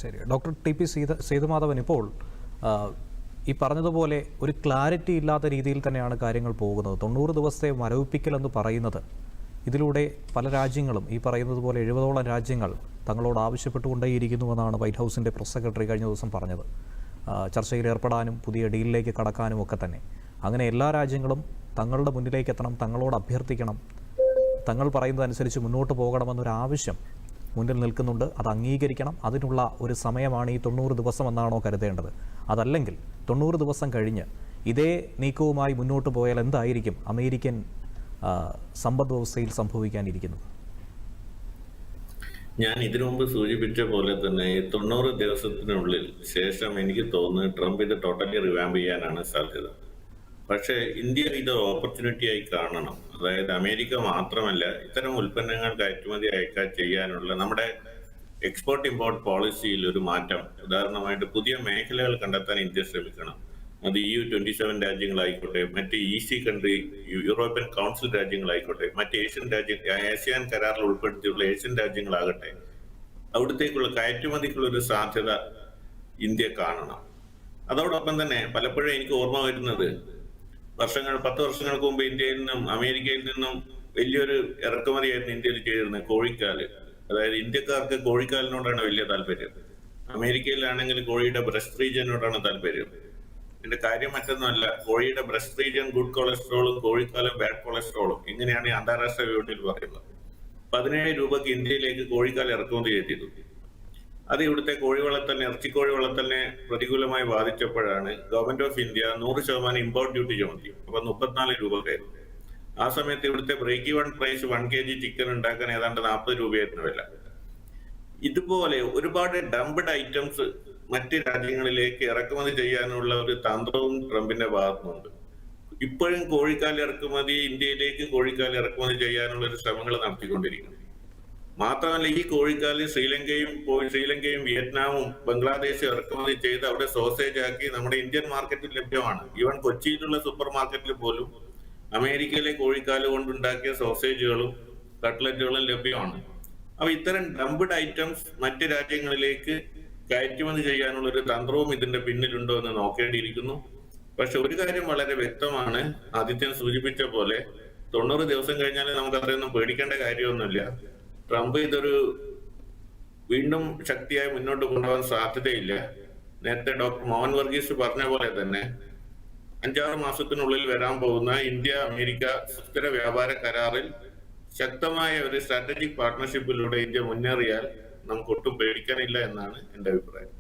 ശരി. Doctor TP. Sethumadhavan, ഇപ്പോൾ ഈ പറഞ്ഞതുപോലെ ഒരു ക്ലാരിറ്റി ഇല്ലാത്ത രീതിയിൽ തന്നെയാണ് കാര്യങ്ങൾ പോകുന്നത്. 90 ദിവസത്തെ മരവിപ്പിക്കലെന്ന് പറയുന്നത്, ഇതിലൂടെ പല രാജ്യങ്ങളും ഈ പറയുന്നത് പോലെ 70ഓളം രാജ്യങ്ങൾ തങ്ങളോട് ആവശ്യപ്പെട്ടുകൊണ്ടേയിരിക്കുന്നുവെന്നാണ് വൈറ്റ് ഹൗസിൻ്റെ പ്രസ് സെക്രട്ടറി കഴിഞ്ഞ ദിവസം പറഞ്ഞത്. ചർച്ചയിൽ ഏർപ്പെടാനും പുതിയ ഡീലിലേക്ക് കടക്കാനും ഒക്കെ തന്നെ. അങ്ങനെ എല്ലാ രാജ്യങ്ങളും തങ്ങളുടെ മുന്നിലേക്ക് എത്തണം, തങ്ങളോട് അഭ്യർത്ഥിക്കണം, തങ്ങൾ പറയുന്നതനുസരിച്ച് മുന്നോട്ട് പോകണമെന്നൊരാവശ്യം മുന്നിൽ നിൽക്കുന്നുണ്ട്. അത് അംഗീകരിക്കണം. അതിനുള്ള ഒരു സമയമാണ് ഈ 90 ദിവസം എന്നാണോ കരുതേണ്ടത്? അതല്ലെങ്കിൽ 90 ദിവസം കഴിഞ്ഞ് ഇതേ നീക്കവുമായി മുന്നോട്ട് പോയാൽ എന്തായിരിക്കും അമേരിക്കൻ സമ്പദ് വ്യവസ്ഥയിൽ സംഭവിക്കാനിരിക്കുന്നത്? ഞാൻ ഇതിനു മുമ്പ് സൂചിപ്പിച്ച പോലെ തന്നെ 90 ദിവസത്തിനുള്ളിൽ ശേഷം എനിക്ക് തോന്നുന്നു ട്രംപ് ഇത് ടോട്ടലി റിവാമ്പ് ചെയ്യാനാണ് സാധ്യത. പക്ഷേ ഇന്ത്യ ഇത് ഓപ്പർച്യൂണിറ്റി ആയി കാണണം. അതായത് അമേരിക്ക മാത്രമല്ല, ഇത്തരം ഉൽപ്പന്നങ്ങൾ കയറ്റുമതി അയക്കാൻ ചെയ്യാനുള്ള നമ്മുടെ എക്സ്പോർട്ട് ഇമ്പോർട്ട് പോളിസിയിൽ ഒരു മാറ്റം, ഉദാഹരണമായിട്ട് പുതിയ മേഖലകൾ കണ്ടെത്താൻ ഇന്ത്യ ശ്രമിക്കണം. അത് EU-27 രാജ്യങ്ങളായിക്കോട്ടെ, മറ്റ് EC കൺട്രി, യൂറോപ്യൻ കൗൺസിൽ രാജ്യങ്ങളായിക്കോട്ടെ, മറ്റ് ആസിയാൻ കരാറിൽ ഉൾപ്പെടുത്തിയുള്ള ഏഷ്യൻ രാജ്യങ്ങളാകട്ടെ, അവിടത്തേക്കുള്ള കയറ്റുമതിക്കുള്ള ഒരു സാധ്യത ഇന്ത്യ കാണണം. അതോടൊപ്പം തന്നെ പലപ്പോഴും എനിക്ക് ഓർമ്മ വരുന്നത്, 10 വർഷങ്ങൾക്ക് മുമ്പ് ഇന്ത്യയിൽ നിന്നും അമേരിക്കയിൽ നിന്നും വലിയൊരു ഇറക്കുമതിയായിരുന്നു ഇന്ത്യയിൽ ചെയ്തിരുന്നത് കോഴിക്കാല്. അതായത് ഇന്ത്യക്കാർക്ക് കോഴിക്കാലിനോടാണ് വലിയ താല്പര്യം. അമേരിക്കയിലാണെങ്കിൽ കോഴിയുടെ ബ്രസ്റ്റ് റീജിയനോടാണ് താല്പര്യം. ഇതിന്റെ കാര്യം മറ്റൊന്നുമല്ല, കോഴിയുടെ ബ്രസ്റ്റ് റീജിയൻ ഗുഡ് കൊളസ്ട്രോളും കോഴിക്കാലും ബാഡ് കൊളസ്ട്രോളും, ഇങ്ങനെയാണ് അന്താരാഷ്ട്ര യൂണിയനിൽ പറയുന്നത്. 17 രൂപക്ക് ഇന്ത്യയിലേക്ക് കോഴിക്കാൽ ഇറക്കുമതി ചെയ്തിരുന്നു. അത് ഇവിടുത്തെ കോഴി വളർത്തലിനെ, ഇറച്ചിക്കോഴി വളർത്തലിനെ പ്രതികൂലമായി ബാധിച്ചപ്പോഴാണ് government of India 100% import duty ചുമത്തി. അപ്പൊ 34 രൂപക്കായിരുന്നു. ആ സമയത്ത് ഇവിടുത്തെ break even price 1 kg chicken ഉണ്ടാക്കാൻ ഏതാണ്ട് 40 രൂപയായിരുന്നു വില. ഇതുപോലെ ഒരുപാട് ഡംപ്ഡ് ഐറ്റംസ് മറ്റ് രാജ്യങ്ങളിലേക്ക് ഇറക്കുമതി ചെയ്യാനുള്ള ഒരു തന്ത്രവും ട്രംപിന്റെ ഭാഗത്തുനിന്നുണ്ട്. ഇപ്പോഴും കോഴിക്കാൽ ഇറക്കുമതി, ഇന്ത്യയിലേക്ക് കോഴിക്കാൽ ഇറക്കുമതി ചെയ്യാനുള്ള ഒരു ശ്രമങ്ങൾ നടത്തിക്കൊണ്ടിരിക്കുന്നു. മാത്രമല്ല, ഈ കോഴിക്കാല് ശ്രീലങ്കയും വിയറ്റ്നാമും ബംഗ്ലാദേശും ഇറക്കുമതി ചെയ്ത് അവിടെ സോസേജ് ആക്കി നമ്മുടെ ഇന്ത്യൻ മാർക്കറ്റിൽ ലഭ്യമാണ്. ഈവൻ കൊച്ചിയിലുള്ള സൂപ്പർ മാർക്കറ്റിൽ പോലും അമേരിക്കയിലെ കോഴിക്കാല് കൊണ്ടുണ്ടാക്കിയ സോസേജുകളും കട്ട്ലറ്റുകളും ലഭ്യമാണ്. അപ്പൊ ഇത്തരം ഡംപ്ഡ് ഐറ്റംസ് മറ്റ് രാജ്യങ്ങളിലേക്ക് കയറ്റുമതി ചെയ്യാനുള്ള ഒരു തന്ത്രവും ഇതിന്റെ പിന്നിലുണ്ടോ എന്ന് നോക്കേണ്ടിയിരിക്കുന്നു. പക്ഷെ ഒരു കാര്യം വളരെ വ്യക്തമാണ്, ആദിത്യൻ സൂചിപ്പിച്ച പോലെ 90 ദിവസം കഴിഞ്ഞാൽ നമുക്ക് അത്രയൊന്നും പേടിക്കേണ്ട കാര്യമൊന്നുമില്ല. ട്രംപ് ഇതൊരു വീണ്ടും ശക്തിയായി മുന്നോട്ട് കൊണ്ടുപോകാൻ സാധ്യതയില്ല. നേരത്തെ ഡോക്ടർ മോഹൻ വർഗീസ് പറഞ്ഞ പോലെ തന്നെ 5-6 മാസത്തിനുള്ളിൽ വരാൻ പോകുന്ന ഇന്ത്യ അമേരിക്ക സുസ്ഥിര വ്യാപാര കരാറിൽ ശക്തമായ ഒരു സ്ട്രാറ്റജിക് പാർട്ട്ണർഷിപ്പിലൂടെ ഇന്ത്യ മുന്നേറിയാൽ നമുക്ക് ഒട്ടും പേടിക്കാനില്ല എന്നാണ് എന്റെ അഭിപ്രായം.